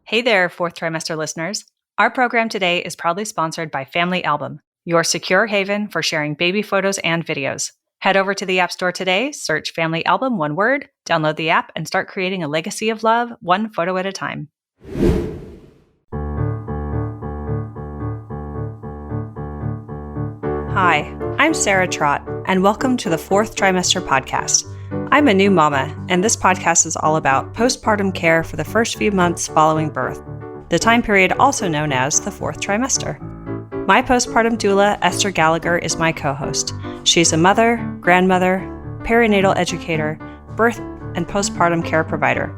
Hey there, Fourth Trimester listeners. Our program today is proudly sponsored by Family Album, your secure haven for sharing baby photos and videos. Head over to the App Store today, search Family Album, one word, download the app, and start creating a legacy of love, one photo at a time. Hi, I'm Sarah Trott, and welcome to the Fourth Trimester Podcast. I'm a new mama, and this podcast is all about postpartum care for the first few months following birth, the time period also known as the fourth trimester. My postpartum doula, Esther Gallagher, is my co-host. She's a mother, grandmother, perinatal educator, birth and postpartum care provider.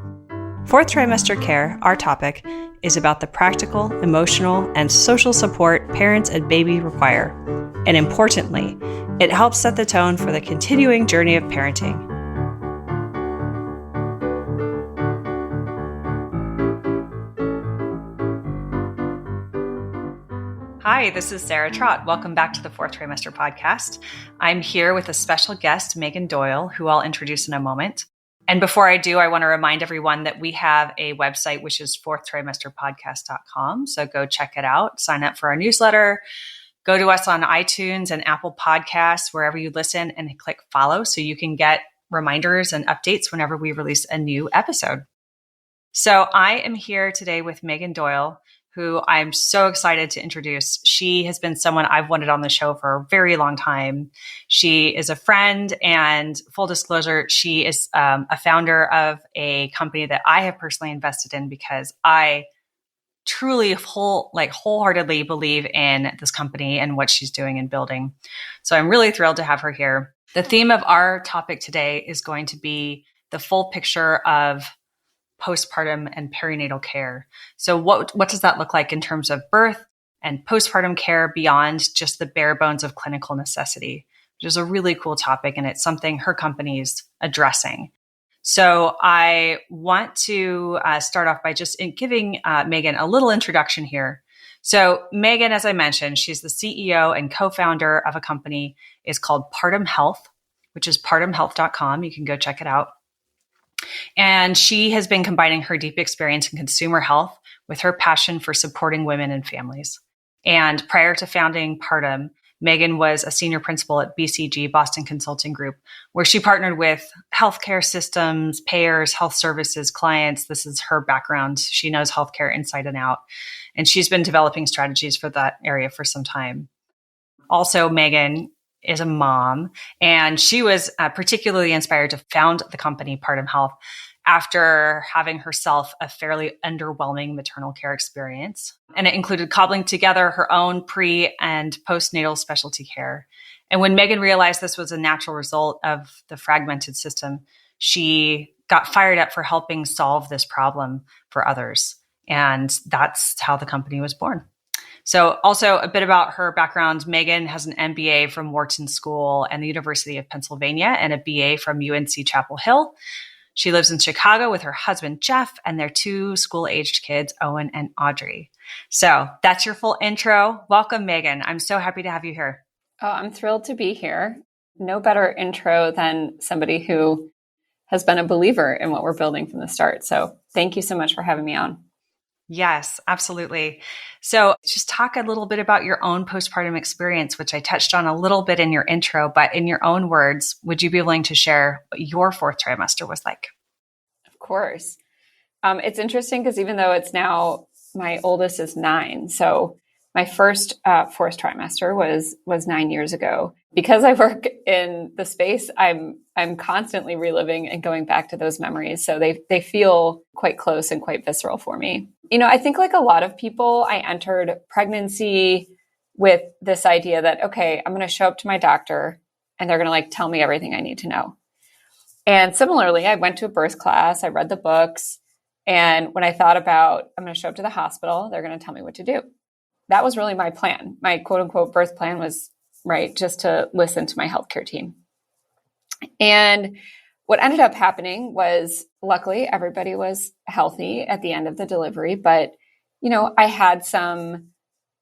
Fourth trimester care, our topic, is about the practical, emotional, and social support parents and baby require. And importantly, it helps set the tone for the continuing journey of parenting. Hi, this is Sarah Trott. Welcome back to the Fourth Trimester Podcast. I'm here with a special guest, Meghan Doyle, who I'll introduce in a moment. And before I do, I want to remind everyone that we have a website, which is fourthtrimester.podcast.com. So go check it out, sign up for our newsletter, go to us on iTunes and Apple Podcasts, wherever you listen, and click follow so you can get reminders and updates whenever we release a new episode. So I am here today with Meghan Doyle, who I'm so excited to introduce. She has been someone I've wanted on the show for a very long time. She is a friend, and full disclosure, she is a founder of a company that I have personally invested in because I truly wholeheartedly believe in this company and what she's doing and building. So I'm really thrilled to have her here. The theme of our topic today is going to be the full picture of postpartum and perinatal care. So what does that look like in terms of birth and postpartum care beyond just the bare bones of clinical necessity, which is a really cool topic, and it's something her company is addressing. So I want to start off by just giving Meghan a little introduction here. So Meghan, as I mentioned, she's the CEO and co-founder of a company. It's called Partum Health, which is partumhealth.com. You can go check it out. And she has been combining her deep experience in consumer health with her passion for supporting women and families. And prior to founding Partum, Meghan was a senior principal at BCG, Boston Consulting Group, where she partnered with healthcare systems, payers, health services, clients. This is her background. She knows healthcare inside and out. And she's been developing strategies for that area for some time. Also, Meghan is a mom, and she was particularly inspired to found the company Partum Health after having herself a fairly underwhelming maternal care experience. And it included cobbling together her own pre- and postnatal specialty care. And when Meghan realized this was a natural result of the fragmented system, she got fired up for helping solve this problem for others. And that's how the company was born. So also a bit about her background. Meghan has an MBA from Wharton School and the University of Pennsylvania and a BA from UNC Chapel Hill. She lives in Chicago with her husband, Jeff, and their two school-aged kids, Owen and Audrey. So that's your full intro. Welcome, Meghan. I'm so happy to have you here. Oh, I'm thrilled to be here. No better intro than somebody who has been a believer in what we're building from the start. So thank you so much for having me on. Yes, absolutely. So just talk a little bit about your own postpartum experience, which I touched on a little bit in your intro, but in your own words, would you be willing to share what your fourth trimester was like? Of course. It's interesting because even though it's now, my oldest is 9. So my first fourth trimester was 9 years ago. Because I work in the space, I'm constantly reliving and going back to those memories. So they feel quite close and quite visceral for me. You know, I think like a lot of people, I entered pregnancy with this idea that, okay, I'm going to show up to my doctor and they're going to tell me everything I need to know. And similarly, I went to a birth class, I read the books. And when I thought about, I'm going to show up to the hospital, they're going to tell me what to do. That was really my plan. My quote unquote birth plan was just to listen to my healthcare team. And what ended up happening was, luckily, everybody was healthy at the end of the delivery. But, I had some,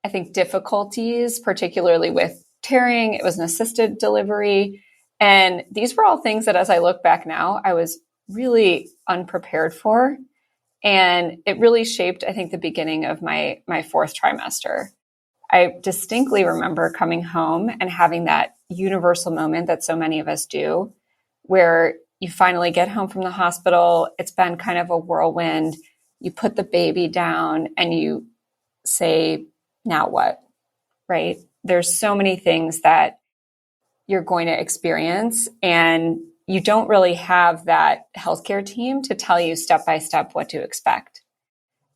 I think, difficulties, particularly with tearing. It was an assisted delivery. And these were all things that, as I look back now, I was really unprepared for. And it really shaped, I think, the beginning of my fourth trimester. I distinctly remember coming home and having that universal moment that so many of us do, where you finally get home from the hospital. It's been kind of a whirlwind. You put the baby down and you say, now what? Right? There's so many things that you're going to experience, and you don't really have that healthcare team to tell you step by step what to expect.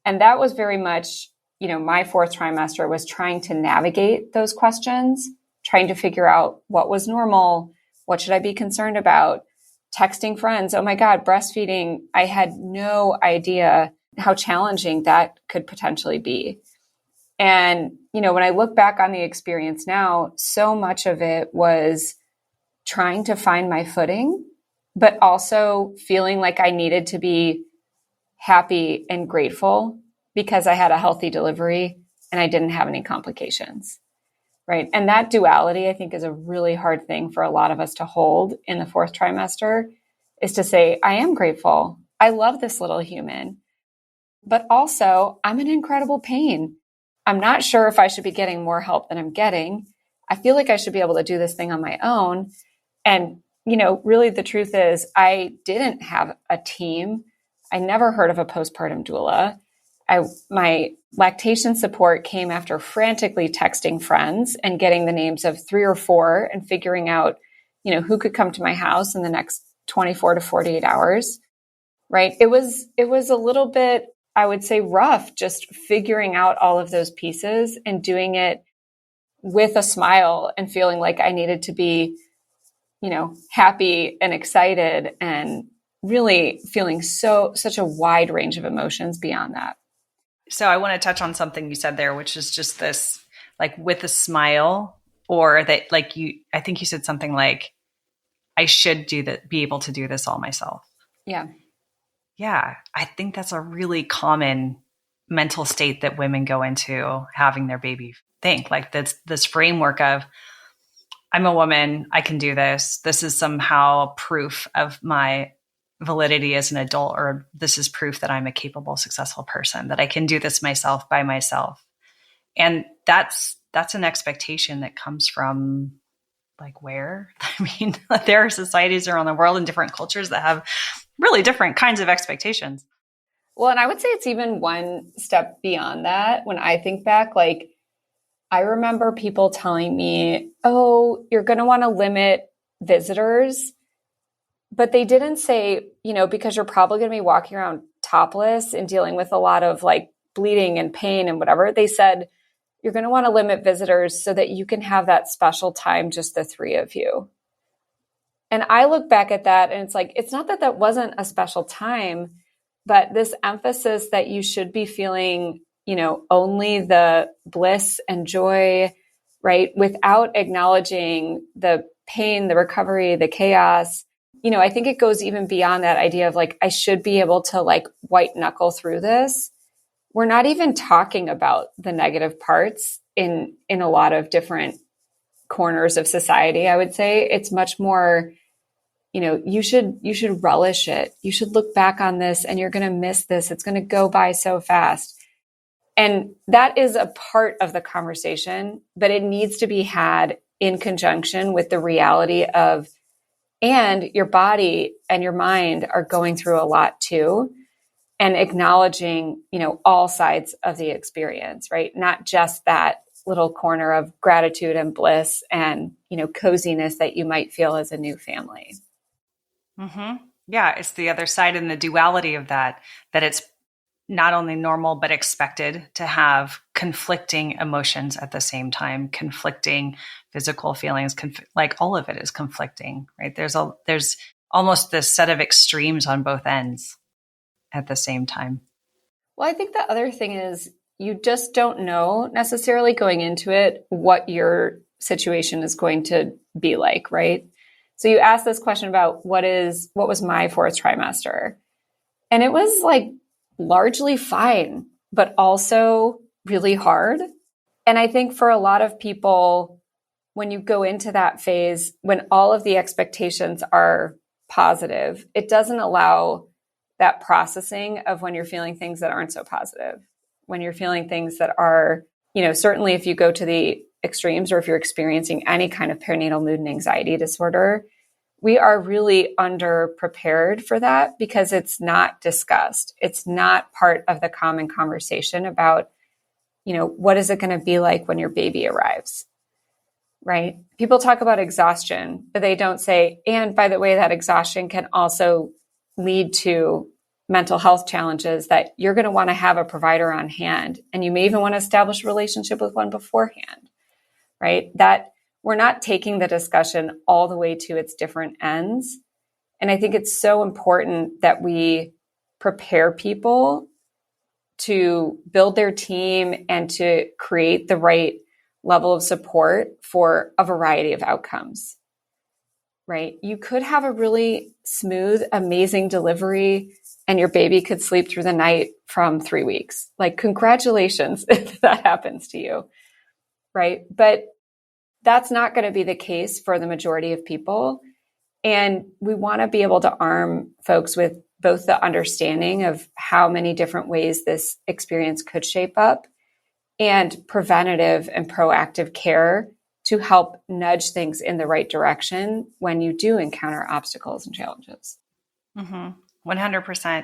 And that was very much, my fourth trimester was trying to navigate those questions, trying to figure out what was normal, what should I be concerned about, texting friends, oh my God, breastfeeding. I had no idea how challenging that could potentially be. And, when I look back on the experience now, so much of it was trying to find my footing, but also feeling like I needed to be happy and grateful because I had a healthy delivery and I didn't have any complications, right? And that duality, I think, is a really hard thing for a lot of us to hold in the fourth trimester, is to say, I am grateful. I love this little human, but also I'm in incredible pain. I'm not sure if I should be getting more help than I'm getting. I feel like I should be able to do this thing on my own. And, really the truth is I didn't have a team. I never heard of a postpartum doula. My lactation support came after frantically texting friends and getting the names of 3 or 4 and figuring out, who could come to my house in the next 24 to 48 hours, right? It was a little bit, I would say, rough, just figuring out all of those pieces and doing it with a smile and feeling like I needed to be, happy and excited and really feeling such a wide range of emotions beyond that. So I want to touch on something you said there, which is just this, like, with a smile, or that, like, I think you said something like, I should be able to do this all myself. Yeah. Yeah. I think that's a really common mental state that women go into having their baby think, like, that's this framework of, I'm a woman, I can do this. This is somehow proof of my validity as an adult, or this is proof that I'm a capable, successful person, that I can do this myself by myself. And that's an expectation that comes from, like, where? I mean, there are societies around the world and different cultures that have really different kinds of expectations. Well, and I would say it's even one step beyond that. When I think back, like, I remember people telling me, oh, you're going to want to limit visitors. But they didn't say, because you're probably going to be walking around topless and dealing with a lot of, like, bleeding and pain and whatever. They said, you're going to want to limit visitors so that you can have that special time, just the 3 of you. And I look back at that and it's like, it's not that that wasn't a special time, but this emphasis that you should be feeling, only the bliss and joy, right? Without acknowledging the pain, the recovery, the chaos. I think it goes even beyond that idea of, like, I should be able to, like, white knuckle through this. We're not even talking about the negative parts in a lot of different corners of society. I would say it's much more, you should relish it. You should look back on this and you're going to miss this. It's going to go by so fast. And that is a part of the conversation, but it needs to be had in conjunction with the reality of, and your body and your mind are going through a lot too, and acknowledging, all sides of the experience, right? Not just that little corner of gratitude and bliss and, coziness that you might feel as a new family. Mm-hmm. Yeah. It's the other side and the duality of that it's not only normal, but expected to have conflicting emotions at the same time, conflicting physical feelings, like, all of it is conflicting, right? There's almost this set of extremes on both ends at the same time. Well, I think the other thing is you just don't know necessarily going into it what your situation is going to be like, right? So you asked this question about what was my fourth trimester? And it was, like, largely fine, but also really hard. And I think for a lot of people, when you go into that phase, when all of the expectations are positive, it doesn't allow that processing of when you're feeling things that aren't so positive, when you're feeling things that are, certainly if you go to the extremes or if you're experiencing any kind of perinatal mood and anxiety disorder, we are really underprepared for that because it's not discussed. It's not part of the common conversation about, what is it going to be like when your baby arrives, right? People talk about exhaustion, but they don't say, and by the way, that exhaustion can also lead to mental health challenges that you're going to want to have a provider on hand. And you may even want to establish a relationship with one beforehand, right? That we're not taking the discussion all the way to its different ends. And I think it's so important that we prepare people to build their team and to create the right level of support for a variety of outcomes, right? You could have a really smooth, amazing delivery and your baby could sleep through the night from 3 weeks. Like, congratulations if that happens to you, right? But that's not going to be the case for the majority of people. And we want to be able to arm folks with both the understanding of how many different ways this experience could shape up and preventative and proactive care to help nudge things in the right direction when you do encounter obstacles and challenges. 100%.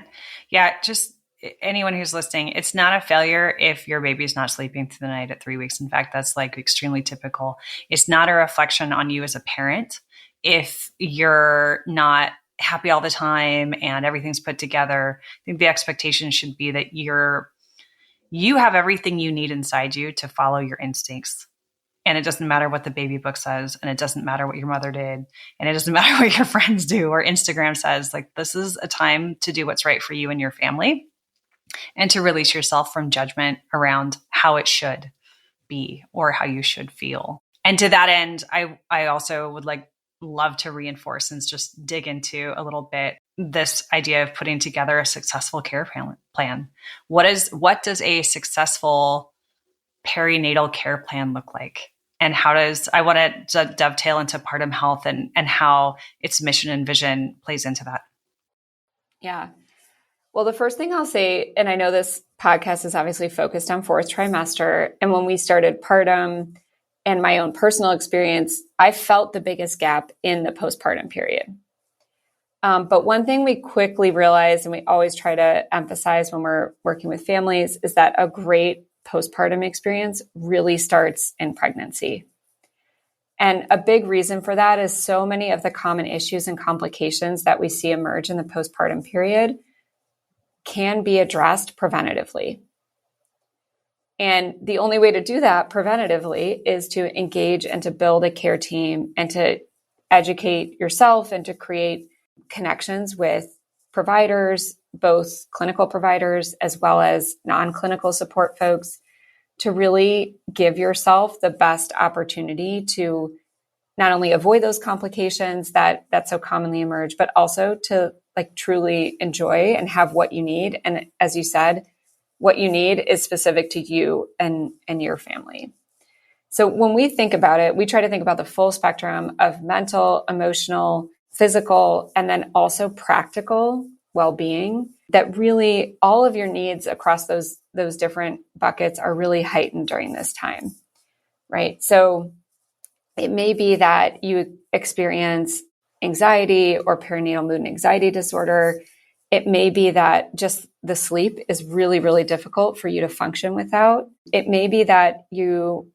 Yeah, just anyone who's listening, it's not a failure if your baby's not sleeping through the night at 3 weeks. In fact, that's like extremely typical. It's not a reflection on you as a parent if you're not happy all the time and everything's put together. I think the expectation should be that you have everything you need inside you to follow your instincts. And it doesn't matter what the baby book says, and it doesn't matter what your mother did, and it doesn't matter what your friends do or Instagram says. Like, this is a time to do what's right for you and your family and to release yourself from judgment around how it should be or how you should feel. And to that end, I also would love to reinforce and just dig into a little bit this idea of putting together a successful care plan. What does a successful perinatal care plan look like? And I want to dovetail into Partum Health and how its mission and vision plays into that. Yeah. Well, the first thing I'll say, and I know this podcast is obviously focused on fourth trimester, and when we started Partum and my own personal experience, I felt the biggest gap in the postpartum period. But one thing we quickly realized, and we always try to emphasize when we're working with families, is that a great postpartum experience really starts in pregnancy. And a big reason for that is so many of the common issues and complications that we see emerge in the postpartum period can be addressed preventatively. And the only way to do that preventatively is to engage and to build a care team and to educate yourself and to create connections with providers, both clinical providers as well as non-clinical support folks, to really give yourself the best opportunity to not only avoid those complications that so commonly emerge, but also to truly enjoy and have what you need. And as you said, what you need is specific to you and your family. So when we think about it, we try to think about the full spectrum of mental, emotional, physical, and then also practical well-being, that really all of your needs across those different buckets are really heightened during this time, right? So it may be that you experience anxiety or perinatal mood and anxiety disorder. It may be that just the sleep is really, really difficult for you to function without. It may be that you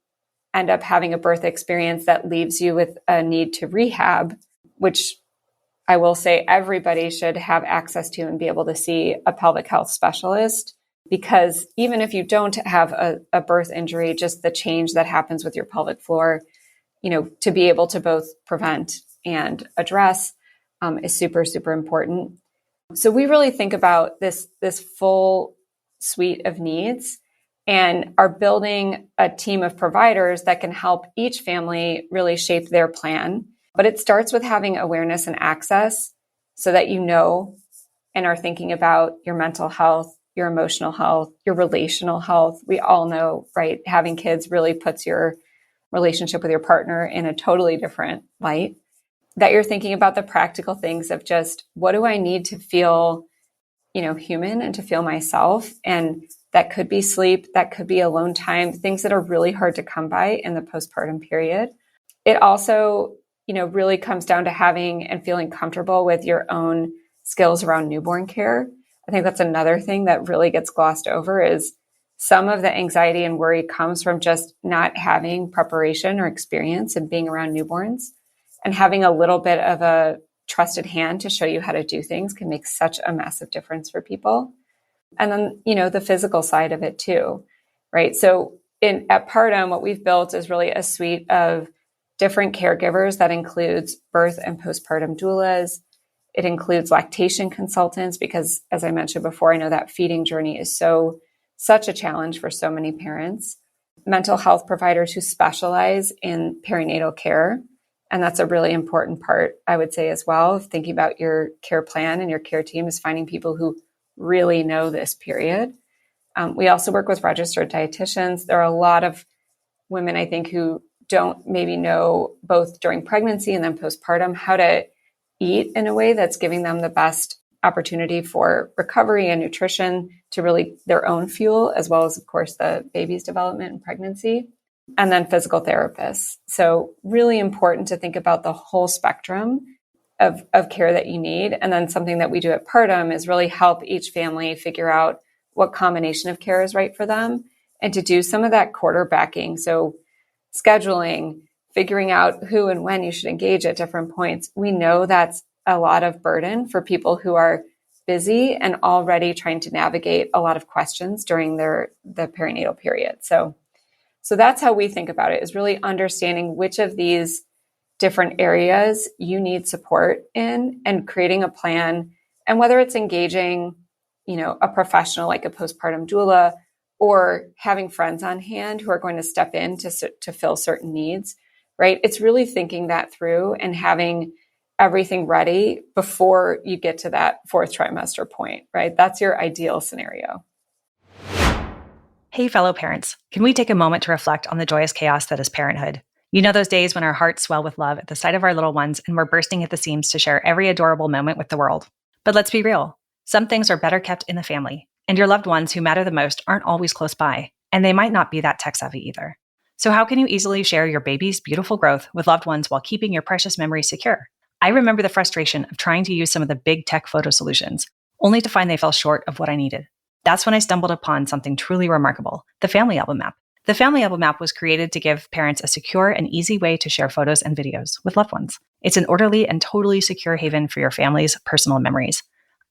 end up having a birth experience that leaves you with a need to rehab, which I will say everybody should have access to and be able to see a pelvic health specialist, because even if you don't have a birth injury, just the change that happens with your pelvic floor, to be able to both prevent and address is super, super important. So we really think about this full suite of needs and are building a team of providers that can help each family really shape their plan. But it starts with having awareness and access so that you know and are thinking about your mental health, your emotional health, your relational health. We all know, right? Having kids really puts your relationship with your partner in a totally different light. That you're thinking about the practical things of just, what do I need to feel, human and to feel myself. And that could be sleep, that could be alone time, things that are really hard to come by in the postpartum period. It also, really comes down to having and feeling comfortable with your own skills around newborn care. I think that's another thing that really gets glossed over is some of the anxiety and worry comes from just not having preparation or experience in being around newborns, and having a little bit of a trusted hand to show you how to do things can make such a massive difference for people. And then, the physical side of it too, right? So at Partum, what we've built is really a suite of different caregivers that includes birth and postpartum doulas. It includes lactation consultants because, as I mentioned before, I know that feeding journey is such a challenge for so many parents. Mental health providers who specialize in perinatal care. And that's a really important part, I would say, as well, of thinking about your care plan and your care team is finding people who really know this period. We also work with registered dietitians. There are a lot of women, I think, who don't maybe know both during pregnancy and then postpartum how to eat in a way that's giving them the best opportunity for recovery and nutrition to really their own fuel, as well as, of course, the baby's development and pregnancy. And then physical therapists. So really important to think about the whole spectrum of care that you need. And then something that we do at Partum is really help each family figure out what combination of care is right for them and to do some of that quarterbacking. So scheduling, figuring out who and when you should engage at different points. We know that's a lot of burden for people who are busy and already trying to navigate a lot of questions during the perinatal period. So that's how we think about it, is really understanding which of these different areas you need support in and creating a plan. And whether it's engaging, a professional like a postpartum doula or having friends on hand who are going to step in to fill certain needs, right? It's really thinking that through and having everything ready before you get to that fourth trimester point, right? That's your ideal scenario. Hey, fellow parents, can we take a moment to reflect on the joyous chaos that is parenthood? Those days when our hearts swell with love at the sight of our little ones and we're bursting at the seams to share every adorable moment with the world. But let's be real. Some things are better kept in the family, and your loved ones who matter the most aren't always close by, and they might not be that tech-savvy either. So how can you easily share your baby's beautiful growth with loved ones while keeping your precious memories secure? I remember the frustration of trying to use some of the big tech photo solutions, only to find they fell short of what I needed. That's when I stumbled upon something truly remarkable, the Family Album app. The Family Album app was created to give parents a secure and easy way to share photos and videos with loved ones. It's an orderly and totally secure haven for your family's personal memories.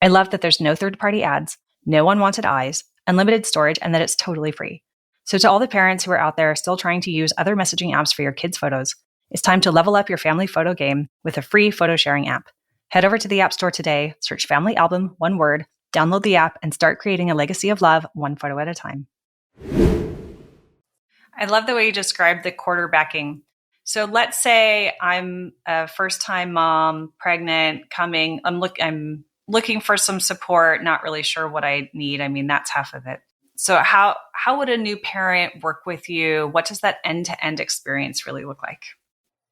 I love that there's no third-party ads, no unwanted eyes, unlimited storage, and that it's totally free. So to all the parents who are out there still trying to use other messaging apps for your kids' photos, it's time to level up your family photo game with a free photo sharing app. Head over to the App Store today, search Family Album, one word, download the app, and start creating a legacy of love one photo at a time. I love the way you described the quarterbacking. So let's say I'm a first-time mom, pregnant, coming. I'm looking for some support, not really sure what I need. That's half of it. So how would a new parent work with you? What does that end-to-end experience really look like?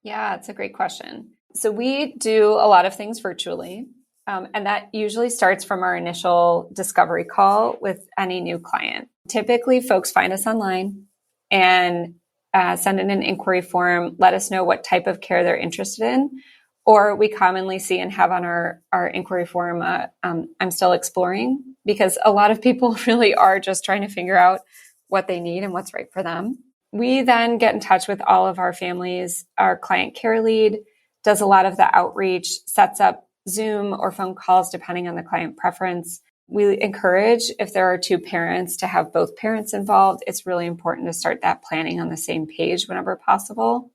Yeah, it's a great question. So we do a lot of things virtually. And that usually starts from our initial discovery call with any new client. Typically, folks find us online and send in an inquiry form, let us know what type of care they're interested in. Or we commonly see and have on our inquiry form, I'm still exploring, because a lot of people really are just trying to figure out what they need and what's right for them. We then get in touch with all of our families. Our client care lead does a lot of the outreach, sets up Zoom or phone calls, depending on the client preference. We encourage, if there are two parents, to have both parents involved. It's really important to start that planning on the same page whenever possible.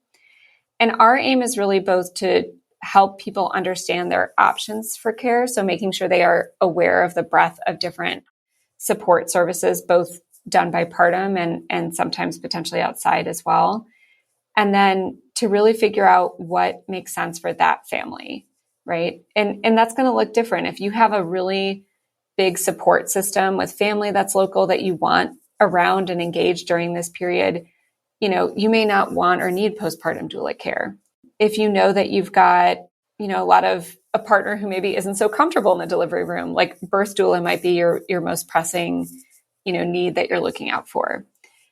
And our aim is really both to help people understand their options for care. So making sure they are aware of the breadth of different support services, both done by Partum and sometimes potentially outside as well. And then to really figure out what makes sense for that family. Right. And that's going to look different. If you have a really big support system with family that's local that you want around and engaged during this period, you may not want or need postpartum doula care. If you know that you've got, a lot of a partner who maybe isn't so comfortable in the delivery room. Like birth doula might be your most pressing, need that you're looking out for.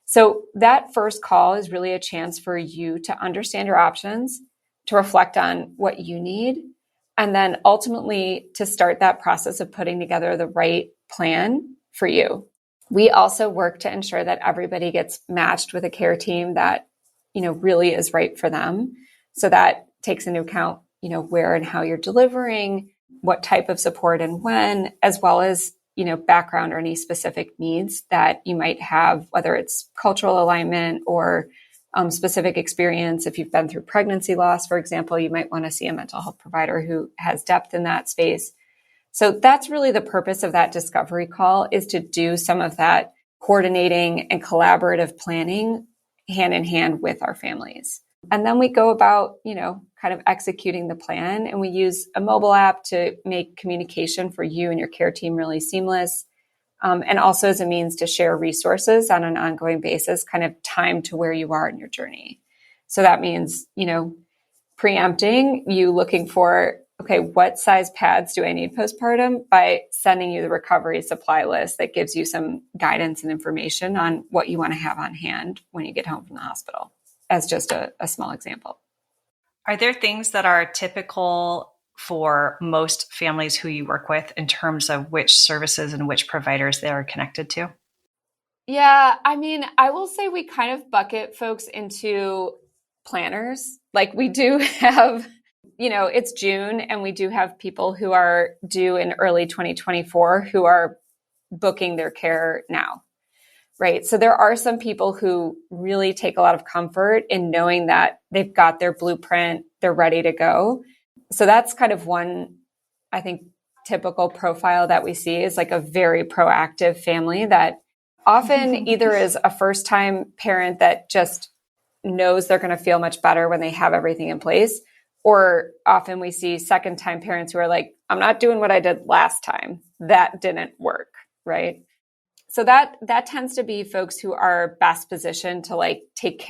So that first call is really a chance for you to understand your options, to reflect on what you need, and then ultimately to start that process of putting together the right plan for you. We also work to ensure that everybody gets matched with a care team that, really is right for them. So that takes into account, where and how you're delivering, what type of support and when, as well as, background or any specific needs that you might have, whether it's cultural alignment or specific experience. If you've been through pregnancy loss, for example, you might want to see a mental health provider who has depth in that space. So that's really the purpose of that discovery call, is to do some of that coordinating and collaborative planning hand in hand with our families. And then we go about, kind of executing the plan. And we use a mobile app to make communication for you and your care team really seamless. And also as a means to share resources on an ongoing basis, kind of timed to where you are in your journey. So that means, preempting you looking for, okay, what size pads do I need postpartum, by sending you the recovery supply list that gives you some guidance and information on what you want to have on hand when you get home from the hospital, as just a small example. Are there things that are typical for most families who you work with in terms of which services and which providers they are connected to? Yeah, I will say we kind of bucket folks into planners. Like we do have, it's June and we do have people who are due in early 2024 who are booking their care now, right? So there are some people who really take a lot of comfort in knowing that they've got their blueprint, they're ready to go. So that's kind of one, I think, typical profile that we see is like a very proactive family that often either is a first-time parent that just knows they're going to feel much better when they have everything in place, or often we see second-time parents who are like, I'm not doing what I did last time. That didn't work, right? So that tends to be folks who are best positioned to like take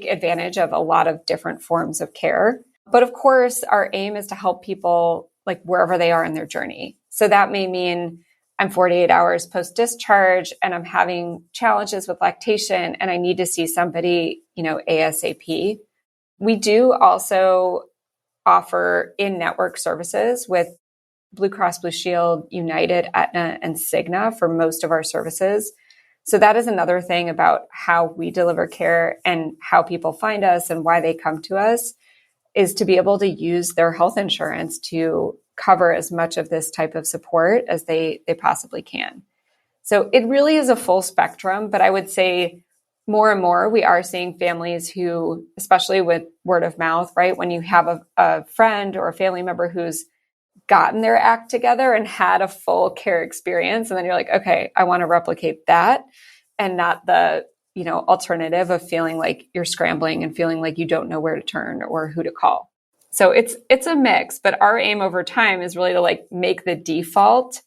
advantage of a lot of different forms of care. But of course, our aim is to help people like wherever they are in their journey. So that may mean I'm 48 hours post-discharge and I'm having challenges with lactation and I need to see somebody, ASAP. We do also offer in-network services with Blue Cross Blue Shield, United, Aetna, and Cigna for most of our services. So that is another thing about how we deliver care and how people find us and why they come to us, is to be able to use their health insurance to cover as much of this type of support as they possibly can. So it really is a full spectrum, but I would say more and more we are seeing families who, especially with word of mouth, right? When you have a friend or a family member who's gotten their act together and had a full care experience, and then you're like, okay, I want to replicate that, and not the alternative of feeling like you're scrambling and feeling like you don't know where to turn or who to call. So it's a mix, but our aim over time is really to like make the default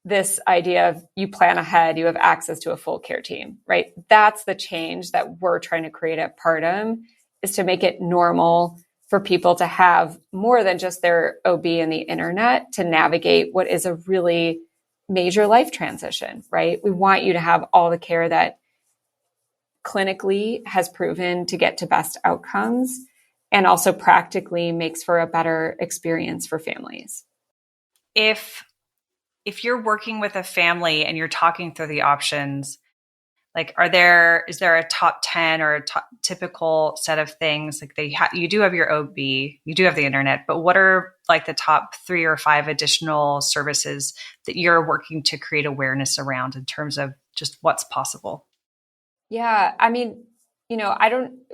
this idea of you plan ahead, you have access to a full care team, right? That's the change that we're trying to create at Partum, is to make it normal for people to have more than just their OB and the internet to navigate what is a really major life transition, right? We want you to have all the care that clinically has proven to get to best outcomes and also practically makes for a better experience for families. If you're working with a family and you're talking through the options, like, is there a top 10 or a typical set of things? Like you do have your OB, you do have the internet, but what are like the top 3 or 5 additional services that you're working to create awareness around in terms of just what's possible? Yeah.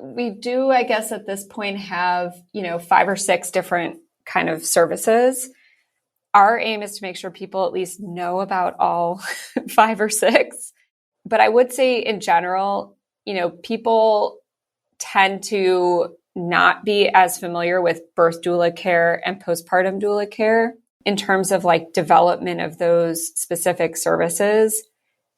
We do, I guess at this point have, 5 or 6 different kind of services. Our aim is to make sure people at least know about all 5 or 6. But I would say in general, people tend to not be as familiar with birth doula care and postpartum doula care in terms of like development of those specific services.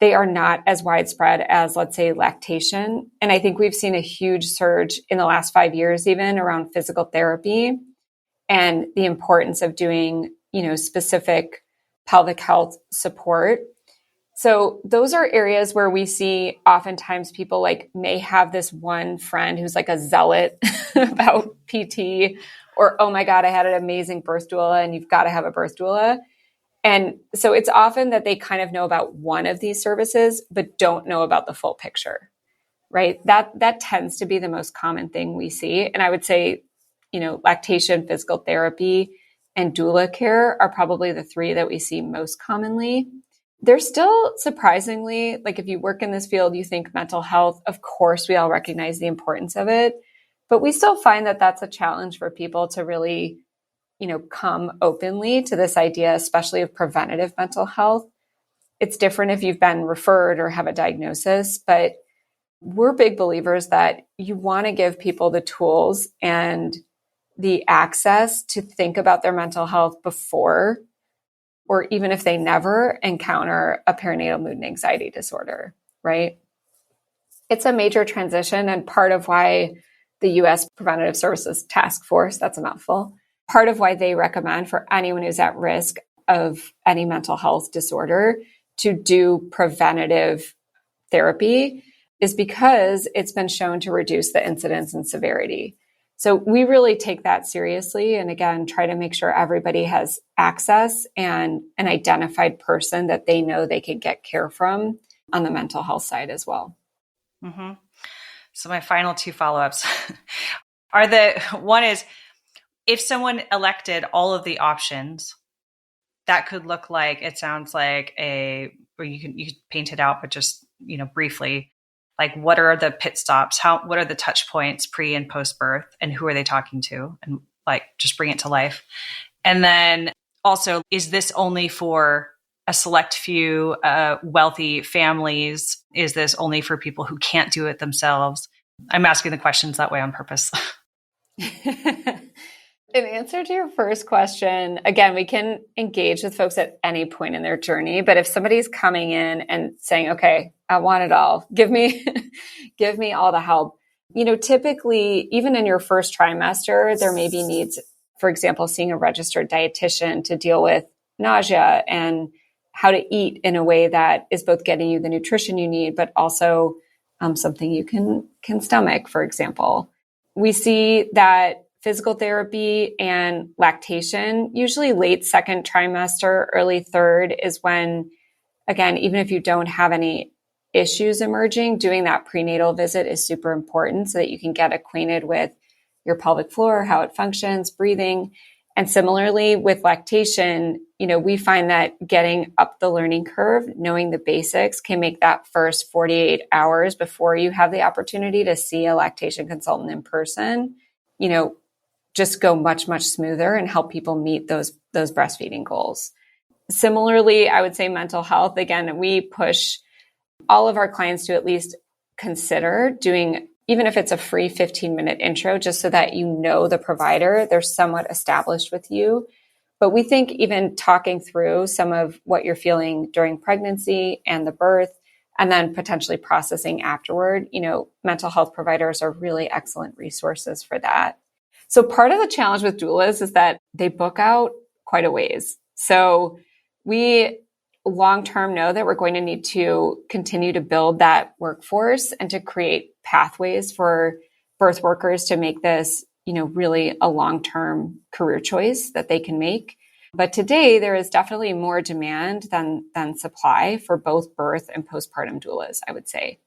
They are not as widespread as, let's say, lactation. And I think we've seen a huge surge in the last 5 years, even around physical therapy. and the importance of doing, specific pelvic health support. So those are areas where we see oftentimes people may have this one friend who's like a zealot about PT, or, oh my God, I had an amazing birth doula, and you've got to have a birth doula. And so it's often that they kind of know about one of these services, but don't know about the full picture, right? That tends to be the most common thing we see. And I would say, lactation, physical therapy, and doula care are probably the three that we see most commonly. There's still surprisingly, if you work in this field, you think mental health, of course, we all recognize the importance of it, but we still find that that's a challenge for people to really, come openly to this idea, especially of preventative mental health. It's different if you've been referred or have a diagnosis, but we're big believers that you want to give people the tools and the access to think about their mental health before, or even if they never encounter a perinatal mood and anxiety disorder, right? It's a major transition, and part of why the U.S. Preventative Services Task Force, that's a mouthful, part of why they recommend for anyone who's at risk of any mental health disorder to do preventative therapy is because it's been shown to reduce the incidence and severity. So we really take that seriously, and again, try to make sure everybody has access and an identified person that they know they can get care from on the mental health side as well. Mm-hmm. So my final two follow-ups one is, if someone elected all of the options, that could look like, it sounds like or you can paint it out, but just, briefly, what are the pit stops? What are the touch points pre and post birth, and who are they talking to? And just bring it to life. And then also, is this only for a select few wealthy families? Is this only for people who can't do it themselves? I'm asking the questions that way on purpose. In answer to your first question, again, we can engage with folks at any point in their journey, but if somebody's coming in and saying, okay, I want it all, give me all the help. Typically, even in your first trimester, there may be needs, for example, seeing a registered dietitian to deal with nausea and how to eat in a way that is both getting you the nutrition you need, but also something you can stomach, for example. We see that physical therapy and lactation, usually late second trimester, early third, is when, again, even if you don't have any issues emerging, doing that prenatal visit is super important so that you can get acquainted with your pelvic floor, how it functions, breathing. And similarly with lactation, we find that getting up the learning curve, knowing the basics, can make that first 48 hours before you have the opportunity to see a lactation consultant in person, just go much, much smoother and help people meet those breastfeeding goals. Similarly, I would say mental health. Again, we push all of our clients to at least consider doing, even if it's a free 15-minute intro, just so that the provider, they're somewhat established with you. But we think even talking through some of what you're feeling during pregnancy and the birth, and then potentially processing afterward, mental health providers are really excellent resources for that. So part of the challenge with doulas is that they book out quite a ways. So we long-term know that we're going to need to continue to build that workforce and to create pathways for birth workers to make this, really a long-term career choice that they can make. But today there is definitely more demand than supply for both birth and postpartum doulas, I would say,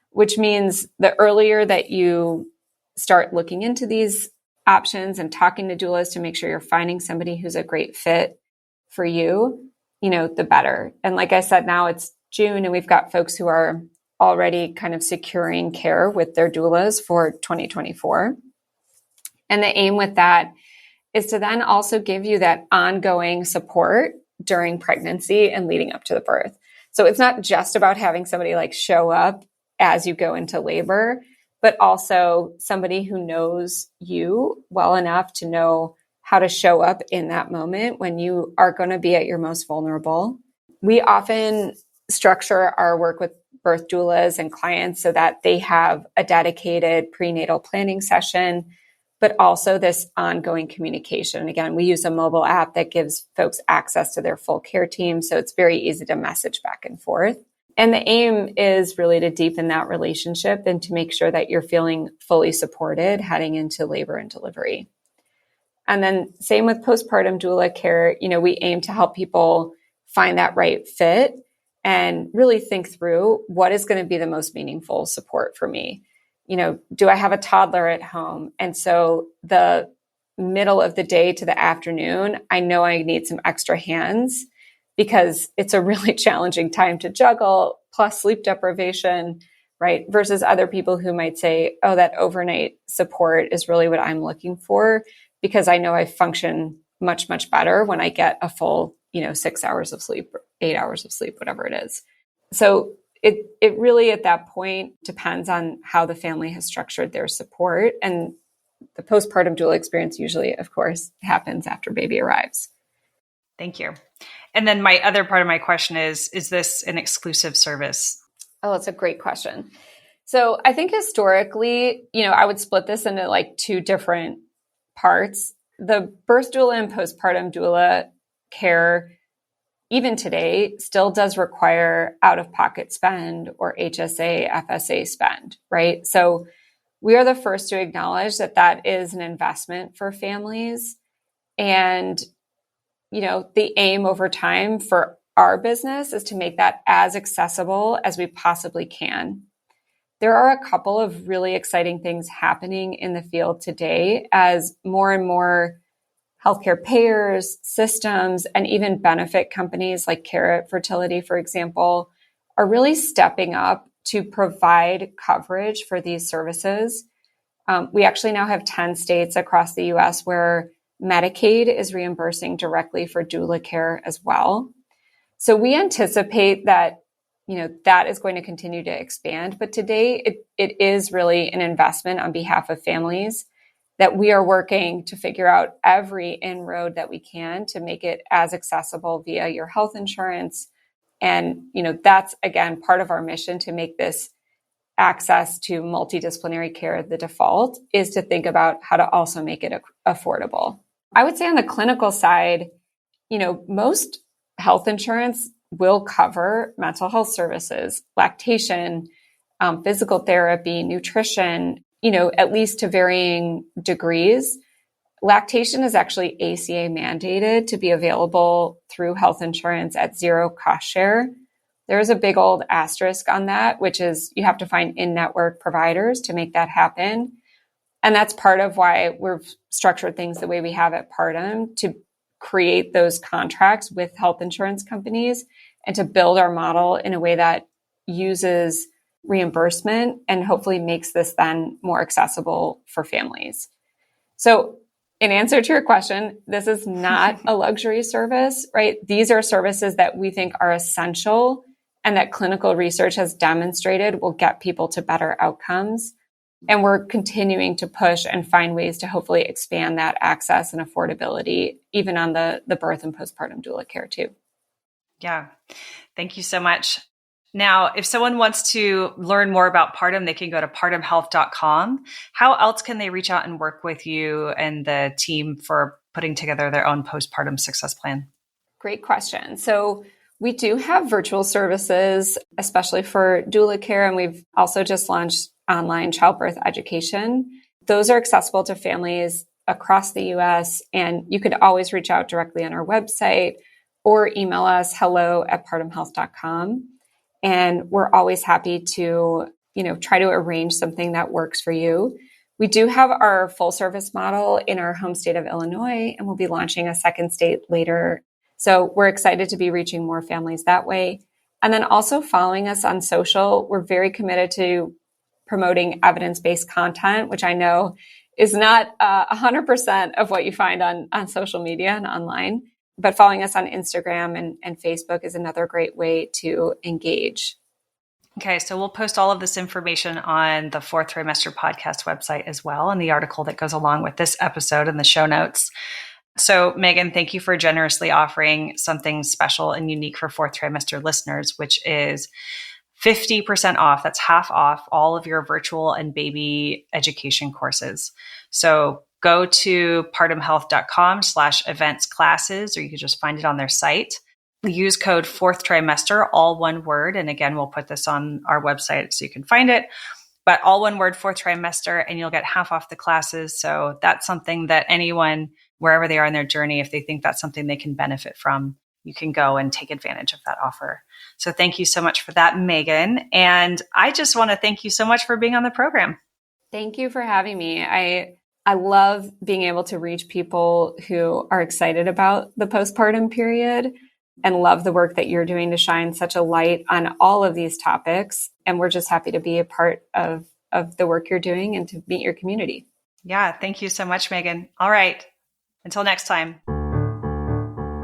which means the earlier that you start looking into these options and talking to doulas to make sure you're finding somebody who's a great fit for you, the better. And like I said, now it's June and we've got folks who are already kind of securing care with their doulas for 2024. And the aim with that is to then also give you that ongoing support during pregnancy and leading up to the birth. So it's not just about having somebody show up as you go into labor, but also somebody who knows you well enough to know how to show up in that moment when you are going to be at your most vulnerable. We often structure our work with birth doulas and clients so that they have a dedicated prenatal planning session but also this ongoing communication. Again, we use a mobile app that gives folks access to their full care team. So it's very easy to message back and forth. And the aim is really to deepen that relationship and to make sure that you're feeling fully supported heading into labor and delivery. And then same with postpartum doula care, we aim to help people find that right fit and really think through what is going to be the most meaningful support for me. Do I have a toddler at home? And so the middle of the day to the afternoon, I know I need some extra hands because it's a really challenging time to juggle, plus sleep deprivation, right? Versus other people who might say, oh, that overnight support is really what I'm looking for because I know I function much, much better when I get a full, 6 hours of sleep, 8 hours of sleep, whatever it is. So it really at that point depends on how the family has structured their support. And the postpartum doula experience usually, of course, happens after baby arrives. Thank you. And then my other part of my question is this an exclusive service? Oh, it's a great question. So I think historically, I would split this into like two different parts. The birth doula and postpartum doula care, even today, still does require out-of-pocket spend or HSA, FSA spend, right? So we are the first to acknowledge that that is an investment for families. And, the aim over time for our business is to make that as accessible as we possibly can. There are a couple of really exciting things happening in the field today as more and more healthcare payers, systems, and even benefit companies like Carrot Fertility, for example, are really stepping up to provide coverage for these services. We actually now have 10 states across the US where Medicaid is reimbursing directly for doula care as well. So we anticipate that, that is going to continue to expand. But today it is really an investment on behalf of families that we are working to figure out every inroad that we can to make it as accessible via your health insurance. And, that's, again, part of our mission to make this access to multidisciplinary care the default is to think about how to also make it affordable. I would say on the clinical side, most health insurance will cover mental health services, lactation, physical therapy, nutrition, at least to varying degrees. Lactation is actually ACA mandated to be available through health insurance at zero cost share. There is a big old asterisk on that, which is you have to find in-network providers to make that happen. And that's part of why we've structured things the way we have at Partum to create those contracts with health insurance companies and to build our model in a way that uses reimbursement and hopefully makes this then more accessible for families. So in answer to your question, this is not a luxury service, right? These are services that we think are essential and that clinical research has demonstrated will get people to better outcomes. And we're continuing to push and find ways to hopefully expand that access and affordability, even on the birth and postpartum doula care too. Yeah. Thank you so much. Now, if someone wants to learn more about Partum, they can go to partumhealth.com. How else can they reach out and work with you and the team for putting together their own postpartum success plan? Great question. So we do have virtual services, especially for doula care, and we've also just launched online childbirth education. Those are accessible to families across the US, and you could always reach out directly on our website or email us hello@partumhealth.com. And we're always happy to, try to arrange something that works for you. We do have our full service model in our home state of Illinois, and we'll be launching a second state later. So we're excited to be reaching more families that way. And then also following us on social, we're very committed to promoting evidence-based content, which I know is not 100% of what you find on social media and online. But following us on Instagram and Facebook is another great way to engage. Okay, so we'll post all of this information on the Fourth Trimester Podcast website as well, and the article that goes along with this episode in the show notes. So Meghan, thank you for generously offering something special and unique for Fourth Trimester listeners, which is 50% off. That's half off all of your virtual and baby education courses. So go to partumhealth.com/events classes, or you can just find it on their site. Use code Fourth Trimester, all one word. And again, we'll put this on our website so you can find it. But all one word, Fourth Trimester, and you'll get half off the classes. So that's something that anyone, wherever they are in their journey, if they think that's something they can benefit from, you can go and take advantage of that offer. So thank you so much for that, Meghan. And I just want to thank you so much for being on the program. Thank you for having me. I love being able to reach people who are excited about the postpartum period and love the work that you're doing to shine such a light on all of these topics. And we're just happy to be a part of the work you're doing and to meet your community. Yeah, thank you so much, Meghan. All right. Until next time.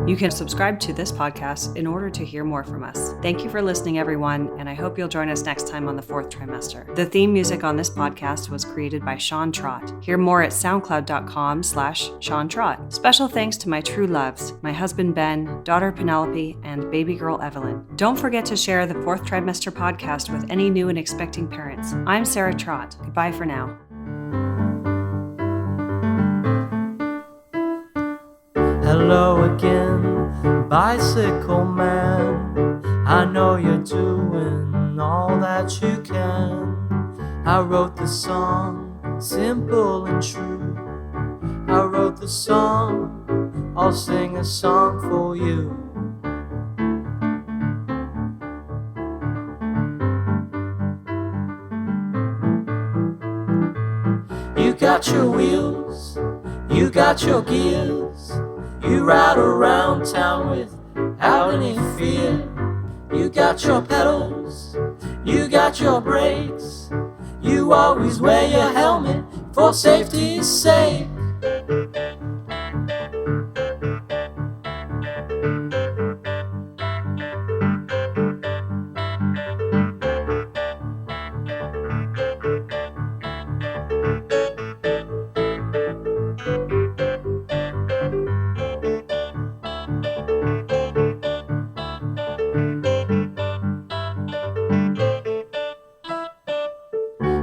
You can subscribe to this podcast in order to hear more from us. Thank you for listening, everyone, and I hope you'll join us next time on the Fourth Trimester. The theme music on this podcast was created by Sean Trott. Hear more at soundcloud.com/Sean Trott. Special thanks to my true loves, my husband Ben, daughter Penelope, and baby girl Evelyn. Don't forget to share the Fourth Trimester podcast with any new and expecting parents. I'm Sarah Trott. Goodbye for now. Hello again, bicycle man. I know you're doing all that you can. I wrote the song, simple and true. I wrote the song, I'll sing a song for you. You got your wheels, you got your gears. You ride around town without any fear. You got your pedals, you got your brakes. You always wear your helmet for safety's sake.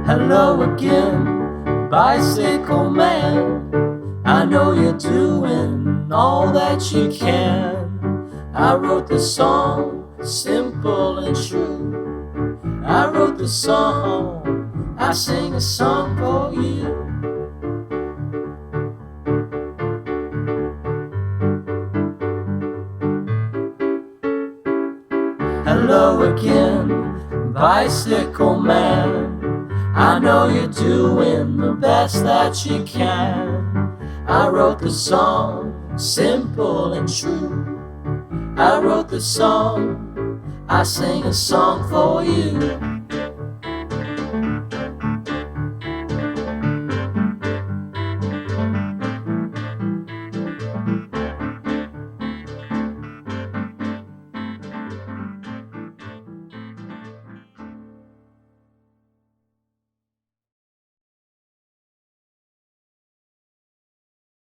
Hello again, bicycle man. I know you're doing all that you can. I wrote the song, simple and true. I wrote the song, I sing a song for you. Hello again, bicycle man. I know you're doing the best that you can. I wrote the song, simple and true. I wrote the song, I sing a song for you.